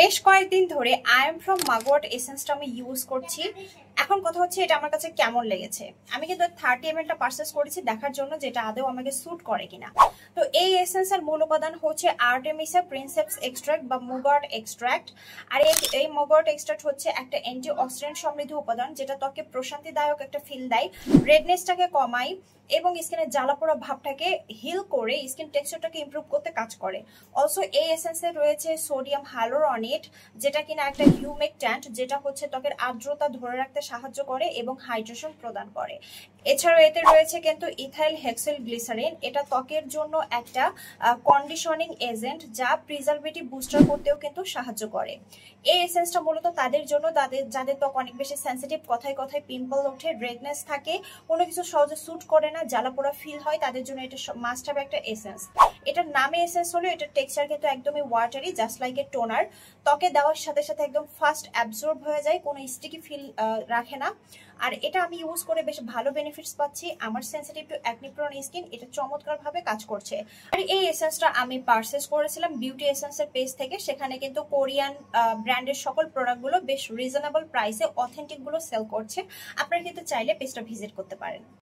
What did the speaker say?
বেশ কয়েকদিন ধরে আই এম ফ্রম মাগওয়াট এসেন্সটা আমি ইউজ করছি। এখন কথা হচ্ছে এটা আমার কাছে কেমন লেগেছে। আমি কিন্তু 30 ml পারচেস করেছি দেখার জন্য যেটা আদৌ আমাকে স্যুট করে কিনা। তো এই এসেন্সের মূল উপাদান হচ্ছে আর্টেমিসা প্রিন্সেপস এক্সট্রাক্ট বা মুগার্ট এক্সট্রাক্ট। আর এই মুগার্ট এক্সট্রাক্ট হচ্ছে একটা অ্যান্টি অক্সিডেন্ট সমৃদ্ধ উপাদান যেটা ত্বকে প্রশান্তিদায়ক একটা ফিল দেয়, রেডনেসটাকে কমায় এবং স্কিনের জ্বালাপোড়া ভাবটাকে হিল করে স্কিন টেক্সচারটাকে ইমপ্রুভ করতে কাজ করে। অলসো এই এসেন্সে রয়েছে সোডিয়াম হাইলোরনেট, যেটা কিনা একটা হিউমেকট্যান্ট, যেটা হচ্ছে ত্বকের আর্দ্রতা ধরে রাখতে সাহায্য করে এবং হাইড্রেশন প্রদান করে। এছাড়াও এতে রয়েছে কিন্তু ইথাইল হেক্সিল গ্লিসারিন, এটা ত্বকের জন্য একটা কন্ডিশনিং এজেন্ট যা প্রিজারভেটিভ বুস্টার করতেও কিন্তু সাহায্য করে। এই এসেন্সটা মূলত তাদের জন্য যাদের ত্বক অনেক বেশি সেন্সিটিভ, কথায় কথায় পিম্পল ওঠে, রেডনেস থাকে, কোনো কিছু সহজে স্যুট করে না, জ্বালাপোড়া ফিল হয়, তাদের জন্য এটা মাস্ট হবে একটা এসেন্স। এটার নামে এসেন্স হলো, এটার টেক্সচার কিন্তু একদমই watery, just like a toner. ত্বকে দেওয়ার সাথে সাথে একদম ফাস্ট অ্যাবজর্ব হয়ে যায়, কোনো স্টিকি ফিল রাখে না। আর এটা আমি ইউজ করে বেশ ভালো বেনিফিটস পাচ্ছি। আমার sensitive two acne prone skin এটা চমৎকারভাবে কাজ করছে। আর এই এসেন্সটা আমি পারচেস করেছিলাম বিউটি এসেন্সের পেজ থেকে। সেখানে কিন্তু কোরিয়ান ব্র্যান্ডের সকল প্রোডাক্টগুলো বেশ রিজনেবল প্রাইসে অথেন্টিক গুলো সেল করছে। আপনারা কিন্তু চাইলে পেজটা ভিজিট করতে পারেন।